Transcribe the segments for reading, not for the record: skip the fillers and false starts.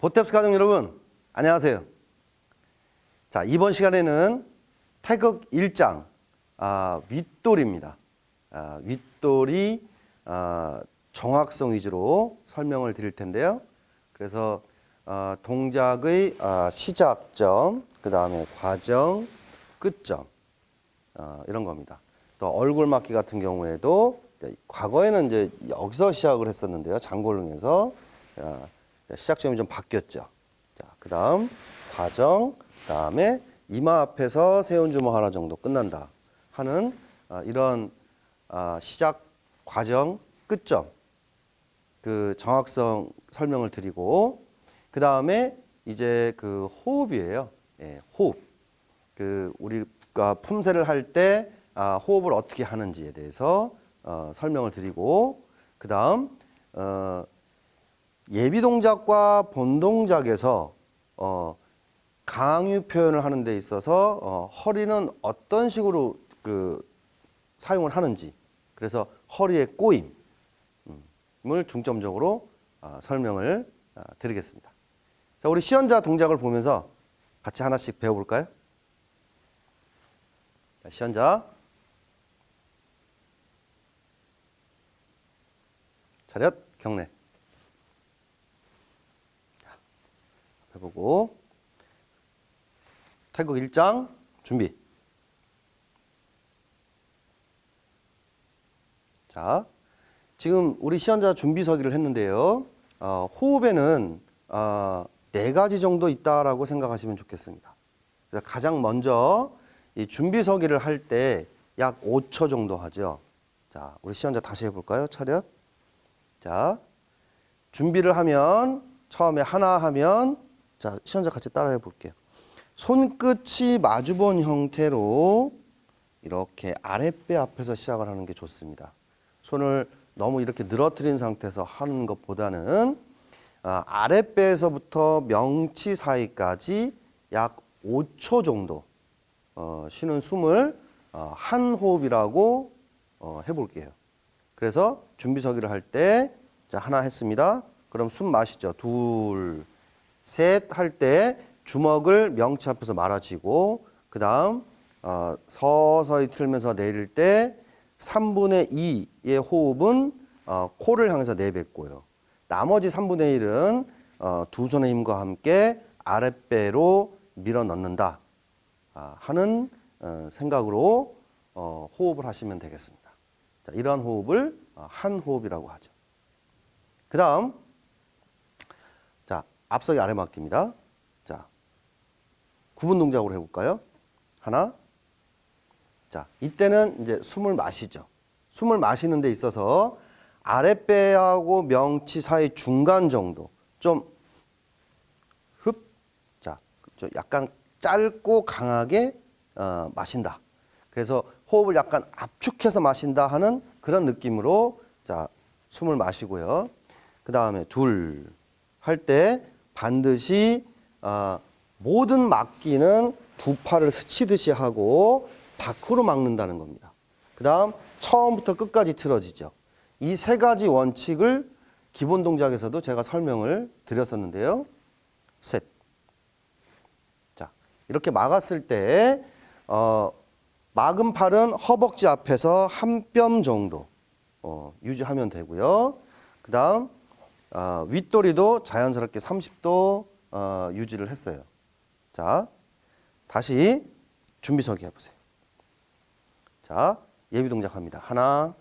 보탭스 가족 여러분, 안녕하세요. 자, 이번 시간에는 태극 1장 윗돌입니다. 윗돌이 정확성 위주로 설명을 드릴 텐데요. 그래서 동작의 시작점, 그 다음에 과정, 끝점 이런 겁니다. 또 얼굴 맞기 같은 경우에도 과거에는 이제 여기서 시작을 했었는데요. 장골릉에서 시작점이 좀 바뀌었죠. 자, 그 다음 과정, 그 다음에 이마 앞에서 세운 주먹 하나 정도 끝난다 하는 이런 시작, 과정, 끝점 그 정확성 설명을 드리고, 그 다음에 이제 그 호흡이에요. 예, 호흡. 그 우리가 품새를 할 때 호흡을 어떻게 하는지에 대해서 설명을 드리고, 그 다음 예비 동작과 본 동작에서 강유 표현을 하는 데 있어서 허리는 어떤 식으로 사용을 하는지, 그래서 허리의 꼬임을 중점적으로 설명을 드리겠습니다. 자, 우리 시연자 동작을 보면서 같이 하나씩 배워볼까요? 자, 시연자 차렷 경례 해보고, 태극 1장 준비. 자, 지금 우리 시연자 준비 서기를 했는데요. 호흡에는 4가지 정도 있다라고 생각하시면 좋겠습니다. 그래서 가장 먼저 이 준비 서기를 할 때 약 5초 정도 하죠. 자, 우리 시연자 다시 해볼까요? 차렷. 자, 준비를 하면 처음에 하나 하면, 자, 시연자 같이 따라해 볼게요. 손끝이 마주본 형태로 이렇게 아랫배 앞에서 시작을 하는 게 좋습니다. 손을 너무 이렇게 늘어뜨린 상태에서 하는 것보다는 아랫배에서부터 명치 사이까지 약 5초 정도 쉬는 숨을 한 호흡이라고 해볼게요. 그래서 준비 서기를 할 때, 자, 하나 했습니다. 그럼 숨 마시죠. 둘, 셋 할 때 주먹을 명치 앞에서 말아쥐고, 그 다음 서서히 틀면서 내릴 때 3분의 2의 호흡은 코를 향해서 내뱉고요. 나머지 3분의 1은 두 손의 힘과 함께 아랫배로 밀어 넣는다 하는 생각으로 호흡을 하시면 되겠습니다. 자, 이러한 호흡을 한 호흡이라고 하죠. 그 다음, 자, 앞서기 아래 맞기입니다. 자, 구분 동작으로 해볼까요? 하나. 자, 이때는 이제 숨을 마시죠. 숨을 마시는 데 있어서 아랫배하고 명치 사이 중간 정도 좀 자, 좀 약간 짧고 강하게 마신다. 그래서 호흡을 약간 압축해서 마신다 하는 그런 느낌으로, 자, 숨을 마시고요. 그 다음에 둘 할 때 반드시 모든 막기는 두 팔을 스치듯이 하고 밖으로 막는다는 겁니다. 그 다음 처음부터 끝까지 틀어지죠. 이 3가지 원칙을 기본 동작에서도 제가 설명을 드렸었는데요. 셋. 자, 이렇게 막았을 때 막은 팔은 허벅지 앞에서 한 뼘 정도 유지하면 되고요. 그 다음 윗도리도 자연스럽게 30도 유지를 했어요. 자, 다시 준비 서기 해보세요. 자, 예비 동작 합니다. 하나.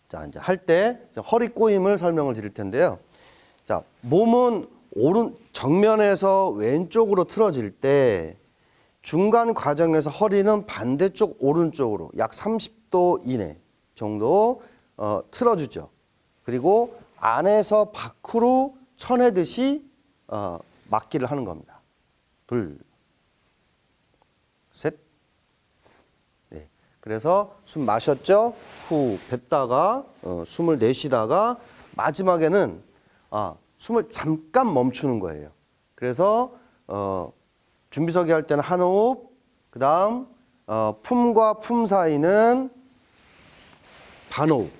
자, 이제 할 때 허리 꼬임을 설명을 드릴 텐데요. 자, 몸은 정면에서 왼쪽으로 틀어질 때 중간 과정에서 허리는 반대쪽 오른쪽으로 약 30도 이내 정도 틀어주죠. 그리고 안에서 밖으로 쳐내듯이 막기를 하는 겁니다. 둘, 셋. 네. 그래서 숨 마셨죠? 후 뱉다가 숨을 내쉬다가 마지막에는 숨을 잠깐 멈추는 거예요. 그래서 준비 서기 할 때는 한 호흡, 그 다음 품과 품 사이는 반 호흡.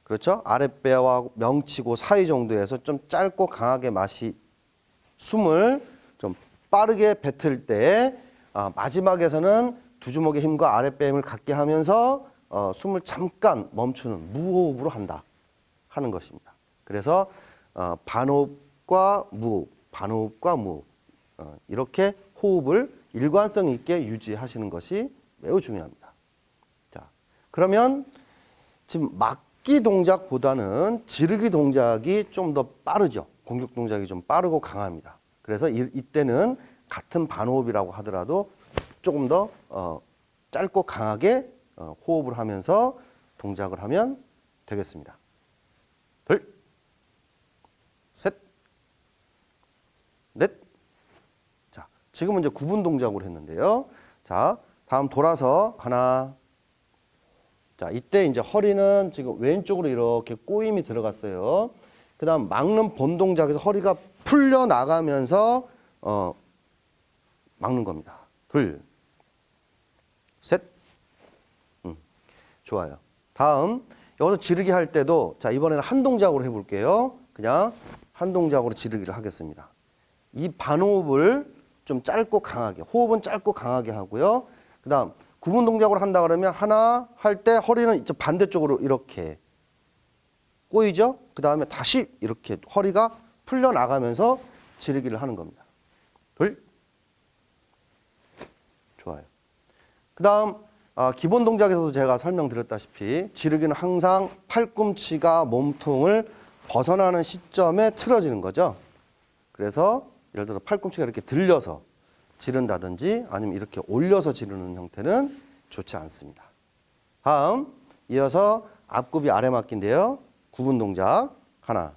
그렇죠? 아랫배와 명치고 사이 정도에서 좀 짧고 강하게 숨을 좀 빠르게 뱉을 때 마지막에서는 두 주먹의 힘과 아랫배 힘을 갖게 하면서 숨을 잠깐 멈추는 무호흡으로 한다 하는 것입니다. 그래서 반호흡과 무호흡, 반호흡과 무호흡 이렇게 호흡을 일관성 있게 유지하시는 것이 매우 중요합니다. 자, 그러면 지금 막기 동작보다는 지르기 동작이 좀 더 빠르죠. 공격 동작이 좀 빠르고 강합니다. 그래서 이때는 같은 반호흡이라고 하더라도 조금 더 짧고 강하게 호흡을 하면서 동작을 하면 되겠습니다. 둘, 셋, 넷. 자, 지금은 이제 구분 동작으로 했는데요. 자, 다음 돌아서 하나. 자, 이때 이제 허리는 지금 왼쪽으로 이렇게 꼬임이 들어갔어요. 그 다음 막는 본 동작에서 허리가 풀려 나가면서 막는 겁니다. 둘, 셋. 좋아요. 다음 여기서 지르기 할 때도 자 이번에는 한 동작으로 해볼게요. 그냥 한 동작으로 지르기를 하겠습니다. 이 반호흡을 좀 짧고 강하게, 호흡은 짧고 강하게 하고요. 그 다음 구분 동작으로 한다 그러면 하나 할 때 허리는 이쪽 반대쪽으로 이렇게 꼬이죠. 그 다음에 다시 이렇게 허리가 풀려 나가면서 지르기를 하는 겁니다. 둘. 좋아요. 그 다음 기본 동작에서도 제가 설명드렸다시피 지르기는 항상 팔꿈치가 몸통을 벗어나는 시점에 틀어지는 거죠. 그래서 예를 들어서 팔꿈치가 이렇게 들려서 지른다든지 아니면 이렇게 올려서 지르는 형태는 좋지 않습니다. 다음 이어서 앞굽이 아래 맞기인데요. 구분 동작 하나.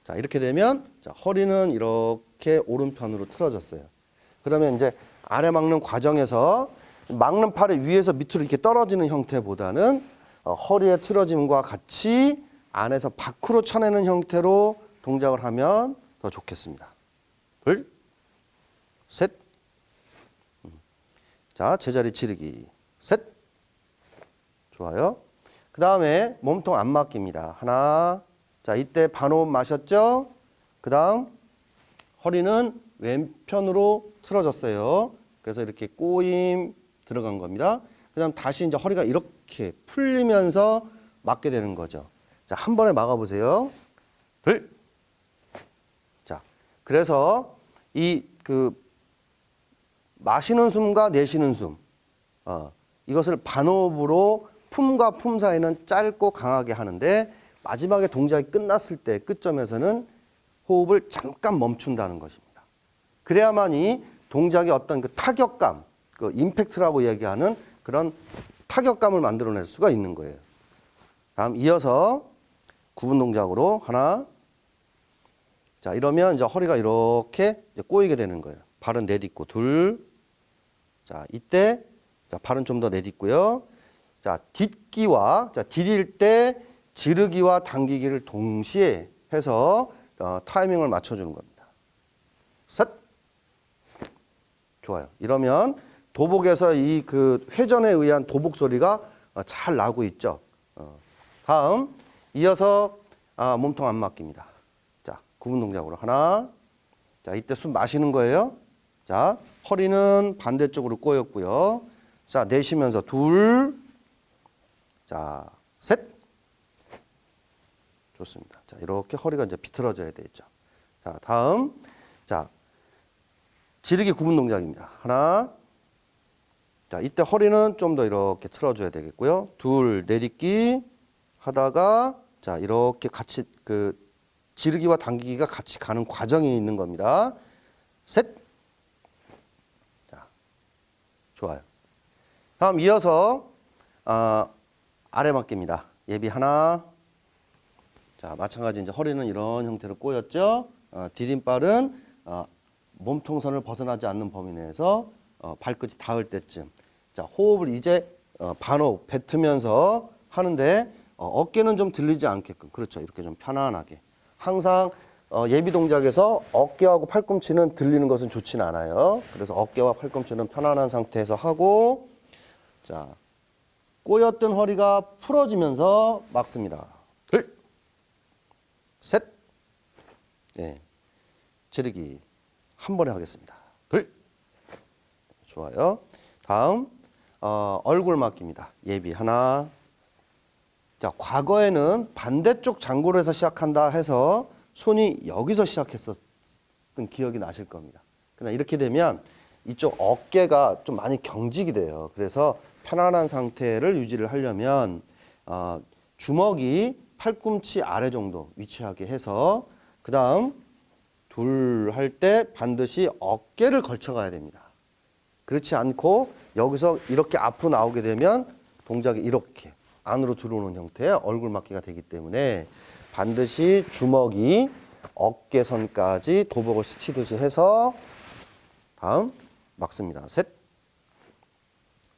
자 이렇게 되면 자, 허리는 이렇게 오른편으로 틀어졌어요. 그러면 이제 아래 막는 과정에서 막는 팔이 위에서 밑으로 이렇게 떨어지는 형태보다는 허리의 틀어짐과 같이 안에서 밖으로 쳐내는 형태로 동작을 하면 더 좋겠습니다. 둘, 셋. 자, 제자리 지르기. 셋. 좋아요. 그 다음에 몸통 안 맡깁니다. 하나. 자, 이때 반호흡 마셨죠? 그 다음 허리는 왼편으로 틀어졌어요. 그래서 이렇게 꼬임 들어간 겁니다. 그 다음 다시 이제 허리가 이렇게 풀리면서 맞게 되는 거죠. 자, 한 번에 막아보세요. 둘. 자, 그래서 마시는 숨과 내쉬는 숨, 이것을 반호흡으로 품과 품 사이는 짧고 강하게 하는데 마지막에 동작이 끝났을 때 끝점에서는 호흡을 잠깐 멈춘다는 것입니다. 그래야만이 동작의 어떤 그 타격감, 그 임팩트라고 얘기하는 그런 타격감을 만들어낼 수가 있는 거예요. 다음 이어서 구분 동작으로 하나. 자, 이러면 이제 허리가 이렇게 이제 꼬이게 되는 거예요. 발은 내딛고 둘. 자, 이때 자, 발은 좀 더 내딛고요. 자, 딛기와 자, 디딜 때 지르기와 당기기를 동시에 해서 타이밍을 맞춰주는 겁니다. 셋. 좋아요. 이러면 도복에서 이 그 회전에 의한 도복 소리가 잘 나고 있죠. 다음 이어서 몸통 안 맡깁니다. 자, 구분 동작으로 하나. 자, 이때 숨 마시는 거예요. 자, 허리는 반대쪽으로 꼬였고요. 자, 내쉬면서 둘. 자, 셋. 좋습니다. 자, 이렇게 허리가 이제 비틀어져야 되겠죠. 자, 다음. 자, 지르기 구분 동작입니다. 하나. 자, 이때 허리는 좀 더 이렇게 틀어줘야 되겠고요. 둘, 내딛기 하다가 자, 이렇게 같이 그 지르기와 당기기가 같이 가는 과정이 있는 겁니다. 셋. 자, 좋아요. 다음 이어서 아래 맞기입니다. 예비 하나. 자, 마찬가지 이제 허리는 이런 형태로 꼬였죠. 디딤발은 몸통선을 벗어나지 않는 범위 내에서 발끝이 닿을 때쯤. 자, 호흡을 이제 반호흡 뱉으면서 하는데 어깨는 좀 들리지 않게끔. 그렇죠. 이렇게 좀 편안하게. 항상 예비 동작에서 어깨하고 팔꿈치는 들리는 것은 좋지는 않아요. 그래서 어깨와 팔꿈치는 편안한 상태에서 하고 자, 꼬였던 허리가 풀어지면서 막습니다. 둘, 셋, 예, 지르기 한 번에 하겠습니다. 둘, 좋아요. 다음 얼굴 막기입니다. 예비 하나. 자, 과거에는 반대쪽 장골에서 시작한다 해서 손이 여기서 시작했었던 기억이 나실 겁니다. 그러나 이렇게 되면 이쪽 어깨가 좀 많이 경직이 돼요. 그래서 편안한 상태를 유지를 하려면 주먹이 팔꿈치 아래 정도 위치하게 해서 그 다음 둘 할 때 반드시 어깨를 걸쳐 가야 됩니다. 그렇지 않고 여기서 이렇게 앞으로 나오게 되면 동작이 이렇게 안으로 들어오는 형태의 얼굴 막기가 되기 때문에 반드시 주먹이 어깨선까지 도복을 스치듯이 해서 다음 막습니다. 셋.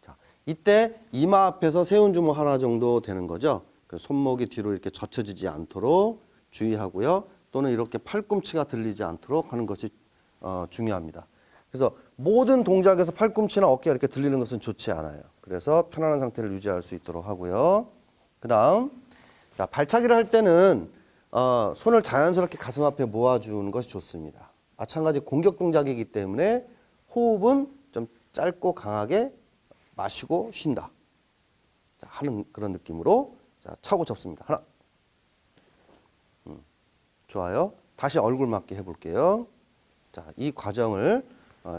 자, 이때 이마 앞에서 세운 주먹 하나 정도 되는 거죠. 손목이 뒤로 이렇게 젖혀지지 않도록 주의하고요. 또는 이렇게 팔꿈치가 들리지 않도록 하는 것이 중요합니다. 그래서 모든 동작에서 팔꿈치나 어깨가 이렇게 들리는 것은 좋지 않아요. 그래서 편안한 상태를 유지할 수 있도록 하고요. 그 다음 발차기를 할 때는 손을 자연스럽게 가슴 앞에 모아주는 것이 좋습니다. 마찬가지 공격 동작이기 때문에 호흡은 좀 짧고 강하게 마시고 쉰다. 자, 하는 그런 느낌으로 자, 차고 접습니다. 하나. 좋아요. 다시 얼굴 맞게 해볼게요. 자, 이 과정을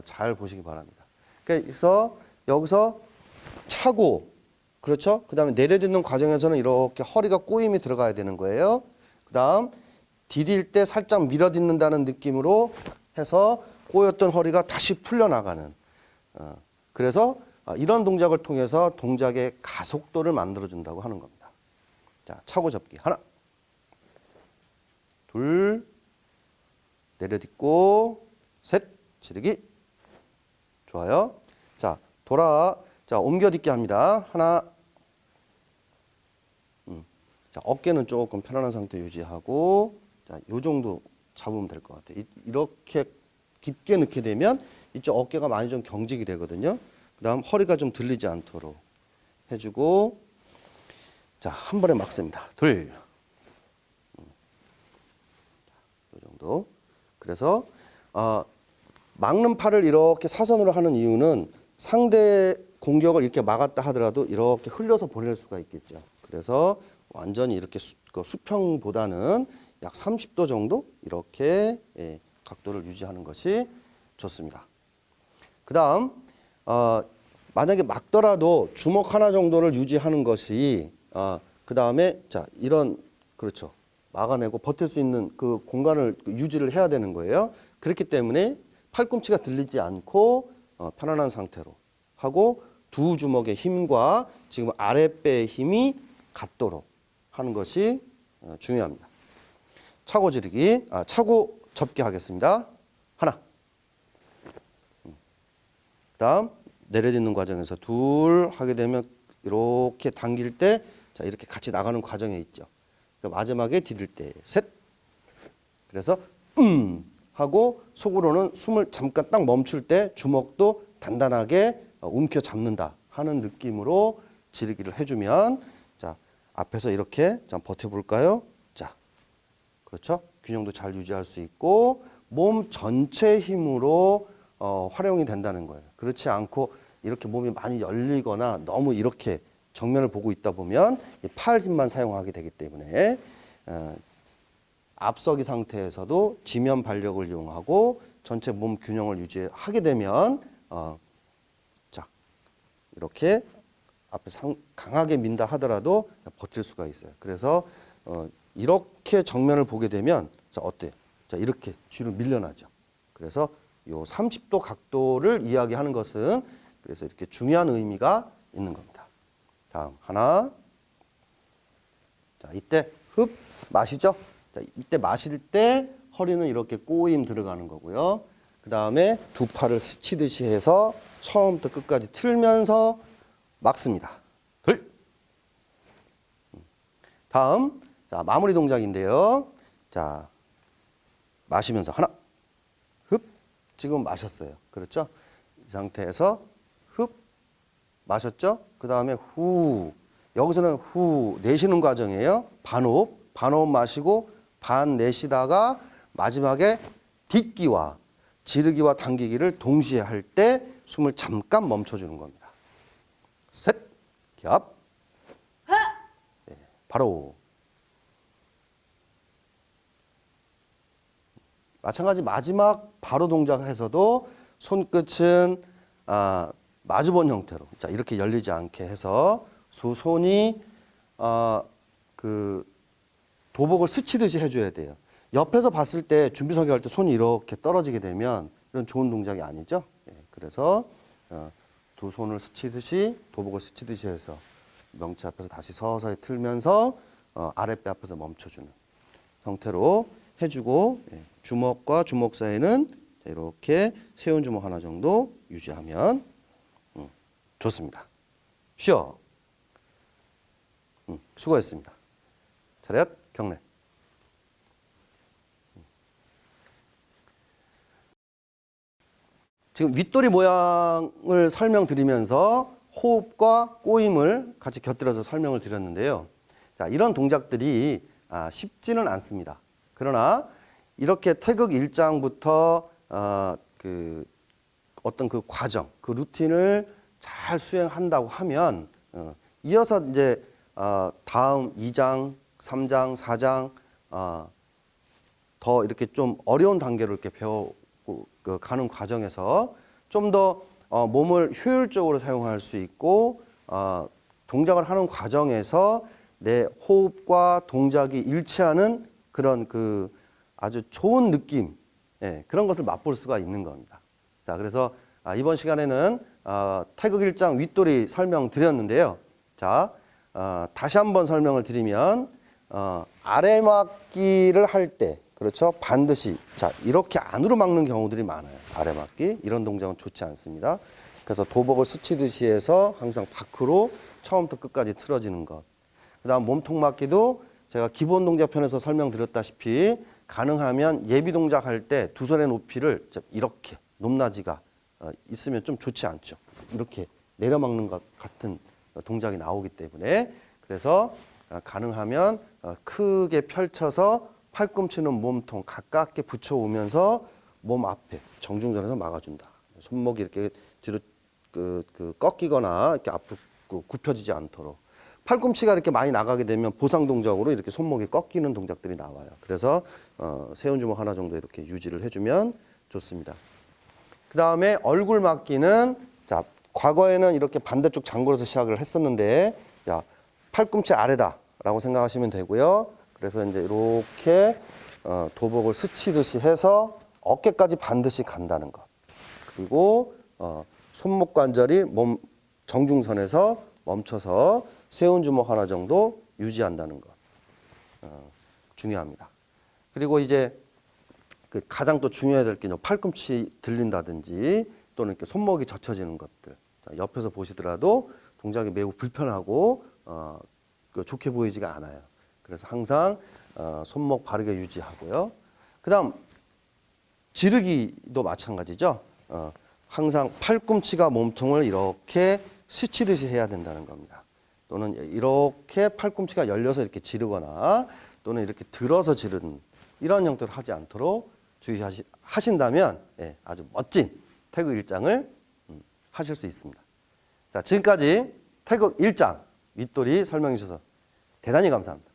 잘 보시기 바랍니다. 그래서 여기서 차고, 그렇죠? 그 다음에 내려딛는 과정에서는 이렇게 허리가 꼬임이 들어가야 되는 거예요. 그 다음 디딜 때 살짝 밀어딛는다는 느낌으로 해서 꼬였던 허리가 다시 풀려나가는. 그래서 이런 동작을 통해서 동작의 가속도를 만들어준다고 하는 겁니다. 자, 차고 접기 하나. 둘, 내려딛고, 셋, 지르기. 좋아요. 자, 자, 옮겨딛기 합니다. 하나. 자, 어깨는 조금 편안한 상태 유지하고, 자, 요 정도 잡으면 될 것 같아요. 이렇게 깊게 넣게 되면 이쪽 어깨가 많이 좀 경직이 되거든요. 그 다음 허리가 좀 들리지 않도록 해주고, 자, 한 번에 막습니다. 둘. 이 정도. 그래서 막는 팔을 이렇게 사선으로 하는 이유는 상대 공격을 이렇게 막았다 하더라도 이렇게 흘려서 보낼 수가 있겠죠. 그래서 완전히 이렇게 수평보다는 약 30도 정도 이렇게 각도를 유지하는 것이 좋습니다. 그 다음 만약에 막더라도 주먹 하나 정도를 유지하는 것이 그 다음에 자 이런 그렇죠. 막아내고 버틸 수 있는 그 공간을 유지를 해야 되는 거예요. 그렇기 때문에 팔꿈치가 들리지 않고 편안한 상태로 하고 두 주먹의 힘과 지금 아랫배의 힘이 같도록 하는 것이 중요합니다. 차고 지르기, 차고 접기 하겠습니다. 하나. 그다음 내려딛는 과정에서 둘 하게 되면 이렇게 당길 때 자, 이렇게 같이 나가는 과정에 있죠. 마지막에 디딜 때 셋. 그래서 하고 속으로는 숨을 잠깐 딱 멈출 때 주먹도 단단하게 움켜 잡는다 하는 느낌으로 지르기를 해주면 자 앞에서 이렇게 좀 버텨볼까요? 자 그렇죠? 균형도 잘 유지할 수 있고 몸 전체 힘으로 활용이 된다는 거예요. 그렇지 않고 이렇게 몸이 많이 열리거나 너무 이렇게 정면을 보고 있다 보면 팔 힘만 사용하게 되기 때문에 앞서기 상태에서도 지면 발력을 이용하고 전체 몸 균형을 유지하게 되면 자 이렇게 앞에 강하게 민다 하더라도 버틸 수가 있어요. 그래서 이렇게 정면을 보게 되면 자 어때요? 자 이렇게 뒤로 밀려나죠. 그래서 요 30도 각도를 이야기하는 것은 그래서 이렇게 중요한 의미가 있는 겁니다. 다음 하나. 자 이때 흡 마시죠. 자, 이때 마실 때 허리는 이렇게 꼬임 들어가는 거고요. 그 다음에 두 팔을 스치듯이 해서 처음부터 끝까지 틀면서 막습니다. 둘. 다음 자 마무리 동작인데요. 자 마시면서 하나. 흡. 지금 마셨어요. 그렇죠? 이 상태에서 흡. 마셨죠? 그 다음에 후. 여기서는 후 내쉬는 과정이에요. 반호흡. 반호흡 마시고 반 내쉬다가 마지막에 딛기와 지르기와 당기기를 동시에 할 때 숨을 잠깐 멈춰주는 겁니다. 셋, 겹. 네, 바로. 마찬가지 마지막 바로 동작에서도 손끝은 마주본 형태로 자 이렇게 열리지 않게 해서 두 손이 그 도복을 스치듯이 해줘야 돼요. 옆에서 봤을 때 준비서기 할 때 손이 이렇게 떨어지게 되면 이런 좋은 동작이 아니죠. 그래서 두 손을 스치듯이 도복을 스치듯이 해서 명치 앞에서 다시 서서히 틀면서 아랫배 앞에서 멈춰주는 형태로 해주고 주먹과 주먹 사이는 이렇게 세운 주먹 하나 정도 유지하면 좋습니다. 쉬어. 수고했습니다. 차렷 경례. 지금 윗도리 모양을 설명드리면서 호흡과 꼬임을 같이 곁들여서 설명을 드렸는데요. 자, 이런 동작들이 쉽지는 않습니다. 그러나 이렇게 태극 1장부터 어떤 그 과정, 그 루틴을 잘 수행한다고 하면 이어서 이제 다음 2장, 3장, 4장 더 이렇게 좀 어려운 단계로 이렇게 배우고 가는 과정에서 좀 더 몸을 효율적으로 사용할 수 있고 동작을 하는 과정에서 내 호흡과 동작이 일치하는 그런 그 아주 좋은 느낌, 그런 것을 맛볼 수가 있는 겁니다. 자, 그래서 이번 시간에는 태극 1장 윗도리 설명드렸는데요. 자, 다시 한번 설명을 드리면 아래막기를 할 때 그렇죠? 반드시 자 이렇게 안으로 막는 경우들이 많아요. 아래막기 이런 동작은 좋지 않습니다. 그래서 도복을 스치듯이 해서 항상 밖으로 처음부터 끝까지 틀어지는 것. 그다음 몸통 막기도 제가 기본 동작 편에서 설명드렸다시피 가능하면 예비 동작 할 때 두 손의 높이를 이렇게 높낮이가 있으면 좀 좋지 않죠. 이렇게 내려막는 것 같은 동작이 나오기 때문에 그래서 가능하면 크게 펼쳐서 팔꿈치는 몸통 가깝게 붙여오면서 몸 앞에 정중전에서 막아준다. 손목이 이렇게 뒤로 꺾이거나 이렇게 앞으로 굽혀지지 않도록. 팔꿈치가 이렇게 많이 나가게 되면 보상 동작으로 이렇게 손목이 꺾이는 동작들이 나와요. 그래서 세운 주먹 하나 정도 이렇게 유지를 해주면 좋습니다. 그 다음에 얼굴 막기는 자 과거에는 이렇게 반대쪽 장골에서 시작을 했었는데 야 팔꿈치 아래다라고 생각하시면 되고요. 그래서 이제 이렇게 도복을 스치듯이 해서 어깨까지 반드시 간다는 것. 그리고 손목 관절이 몸 정중선에서 멈춰서 세운 주먹 하나 정도 유지한다는 것. 중요합니다. 그리고 이제 그 가장 또 중요해야 될 게 팔꿈치 들린다든지 또는 이렇게 손목이 젖혀지는 것들. 옆에서 보시더라도 동작이 매우 불편하고 좋게 보이지가 않아요. 그래서 항상 손목 바르게 유지하고요. 그 다음 지르기도 마찬가지죠. 항상 팔꿈치가 몸통을 이렇게 스치듯이 해야 된다는 겁니다. 또는 이렇게 팔꿈치가 열려서 이렇게 지르거나 또는 이렇게 들어서 지르는 이런 형태로 하지 않도록 주의하신다면 아주 멋진 태극 1장을 하실 수 있습니다. 자, 지금까지 태극 1장 윗도리 설명해 주셔서 대단히 감사합니다.